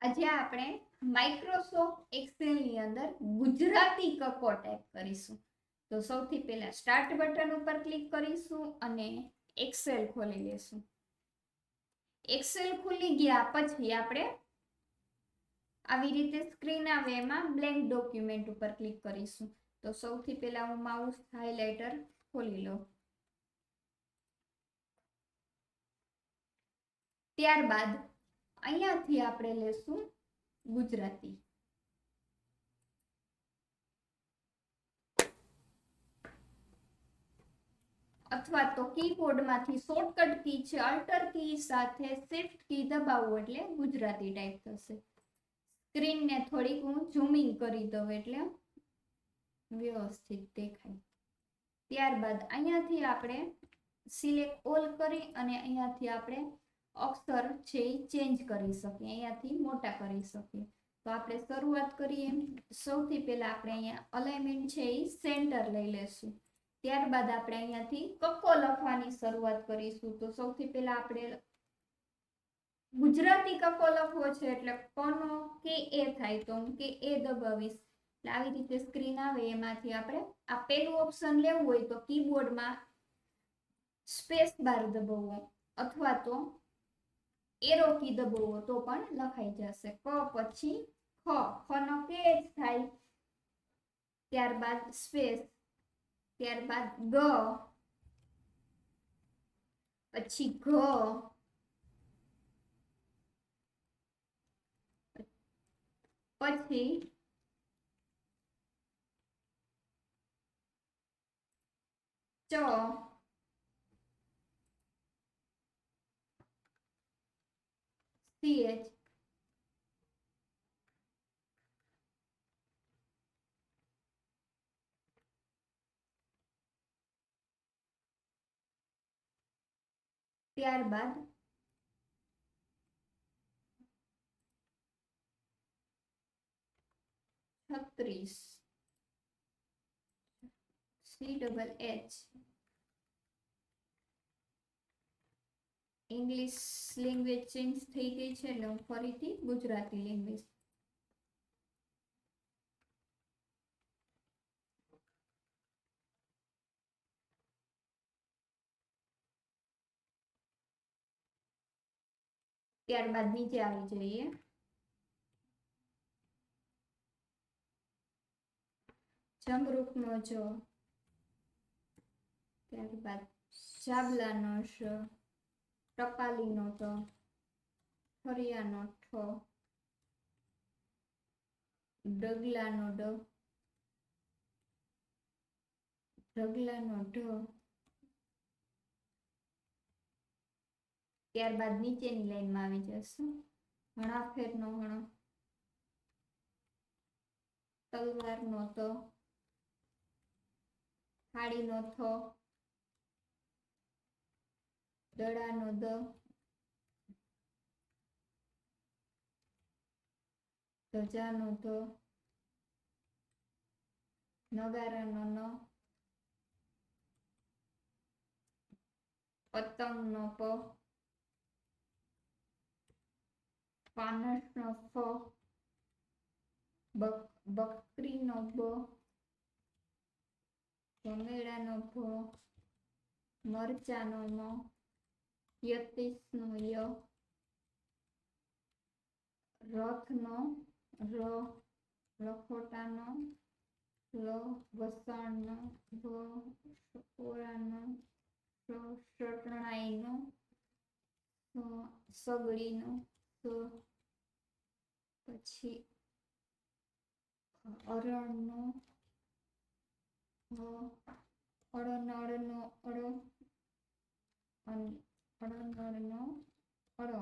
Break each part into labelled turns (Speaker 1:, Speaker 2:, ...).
Speaker 1: આજે આપણે Microsoft Excel ની અંદર ગુજરાતી કક્કો ટાઈપ કરીશું. તો સૌથી પહેલા સ્ટાર્ટ બટન ઉપર ક્લિક કરીશું અને એક્સેલ ખોલી લેશું. એક્સેલ ખુલી ગયા પછી આપણે આવી રીતે સ્ક્રીન આવે એમાં બ્લેન્ક ડોક્યુમેન્ટ ઉપર ક્લિક કરીશું. તો સૌથી પહેલા હું માઉસ હાઇલાઇટર ખોલી લઉં. ત્યારબાદ અહીંયાથી આપણે લેશું ગુજરાતી. અથવા તો કીબોર્ડમાંથી શોર્ટકટ કી છે અલ્ટર કી સાથે શિફ્ટ કી દબાવો એટલે ગુજરાતી ટાઈપ થશે. સ્ક્રીનને થોડીક હું ઝૂમિંગ કરી દઉં એટલે વ્યવસ્થિત દેખાય. ત્યારબાદ અહીંયાથી આપણે સિલેક્ટ ઓલ કરી અને અહીંયાથી આપણે અક્ષર છે એ ચેન્જ કરી શકીએ, અહીંયાથી મોટા કરી શકીએ. તો આપણે શરૂઆત કરીએ. સૌથી પહેલા આપણે અહીંયા અલાઇનમેન્ટ છે એ સેન્ટર લઈ લેશું. ત્યારબાદ આપણે અહીંયાથી કક્કો લખવાની શરૂઆત કરીશું. તો સૌથી પહેલા આપણે ગુજરાતી કક્કો લખવો છે એટલે કનો કે એ થાય તો હું કે એ દબાવીશ. એટલે આવી રીતે સ્ક્રીન આવે એમાંથી આપણે આ પહેલું ઓપ્શન લેવું હોય તો કીબોર્ડમાં સ્પેસ બાર દબાવવો અથવા તો એરો કી દબાવવો તો પણ લખાઈ જશે. ક પછી ખ નો કે જ થાય. ત્યારબાદ સ્પેસ, ત્યારબાદ ગ, પછી ઘ, પછી ચ, CH, ત્યારબાદ છત્રીસ, CH. ઇંગ્લિશ લેંગ્વેજ ચેન્જ થઈ ગઈ છે એટલે હું ફરીથી ગુજરાતી લેંગ્વેજ. ત્યારબાદ નીચે આવી જઈએ. જમરૂખનો જ, ત્યારબાદ જાબલાનો શ, ટપાલીનો ટ, ફરિયાનો ઠ, ડગલાનો ડ, ઢગલાનો ઢ. ત્યારબાદ નીચેની લાઈનમાં આવી જશે હણાફેરનો હણ, તલવારનો ત, થાળીનો થ, દડાનો દ, ધજાનો ધ, નગારાનો ન, પતંગનો પ, પાનસનો ફ, બકરીનો બ, ભમેડાનો ભ, મરચાનો મ, યતીસનો ય, રથનો ર, લખોટાનો લ, વસાણનો ભ, સકોરાનો સ, શરણાઈનો સગડીનો સ, પછી અરણનો અળનળનો અળ, અળનળનો અળ,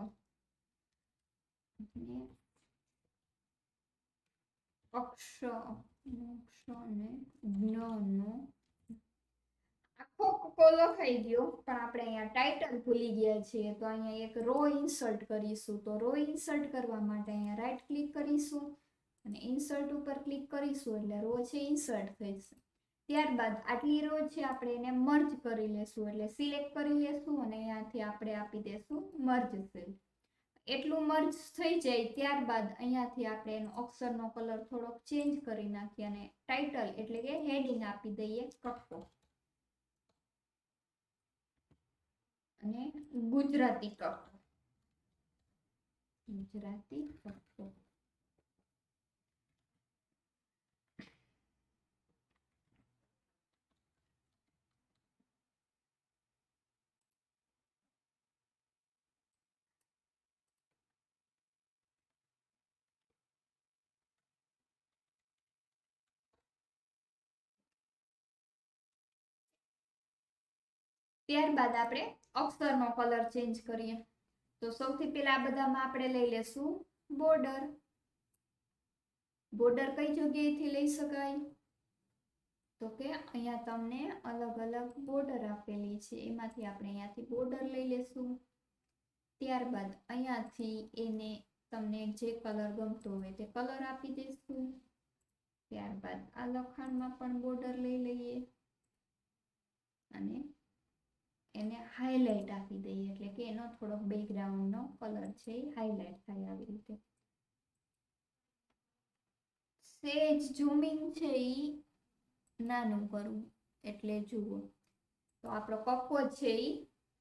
Speaker 1: અક્ષ અને જ્ઞનો. આખો કક્કો લખાઈ ગયો પણ આપણે અહીંયા ટાઇટલ ભૂલી ગયા છીએ તો અહીંયા એક રો ઇન્સર્ટ કરીશું. તો રો ઇન્સર્ટ કરવા માટે અહીંયા રાઈટ ક્લિક કરીશું અને ઇન્સર્ટ ઉપર ક્લિક કરીશું એટલે રો છે ઇન્સર્ટ થશે. ત્યારબાદ આટલી રો છે આપણે એને મર્જ કરી લેશું એટલે સિલેક્ટ કરી લેશું અને અહીંયાથી આપણે આપી દેશું મર્જ સેલ. એટલું મર્જ થઈ જાય ત્યારબાદ અહીંયાથી આપણે એનો અક્ષરનો કલર થોડોક ચેન્જ કરી નાખીએ અને ટાઇટલ એટલે કે હેડિંગ આપી દઈએ કક્કો અને ગુજરાતી કક્કો. ગુજરાતી કક્કો. ત્યારબાદ આપણે અક્ષરનો કલર ચેન્જ કરીએ. તો સૌથી પહેલા આ બધામાં આપણે લઈ લેશું બોર્ડર. બોર્ડર કઈ જગ્યાએથી લઈ શકાય? તો કે અહીંયા તમને અલગ અલગ બોર્ડર આપેલી છે, એમાંથી આપણે અહીંયાથી બોર્ડર લઈ લેશું. ત્યારબાદ અહીંયાથી એને તમને જે કલર ગમતો હોય તે કલર આપી દેશું. ત્યારબાદ આ લખાણમાં પણ બોર્ડર લઈ લઈએ અને એને હાઇલાઇટ આપી દઈએ, એટલે કે એનો થોડોક બેકગ્રાઉન્ડનો કલર છે એ હાઇલાઇટ થાય આવી રીતે. સેજ ઝૂમિંગ છે એ નાનું કરવું, એટલે જુઓ તો આપણો કક્કો છે એ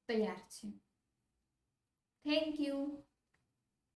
Speaker 1: તૈયાર છે. Thank you.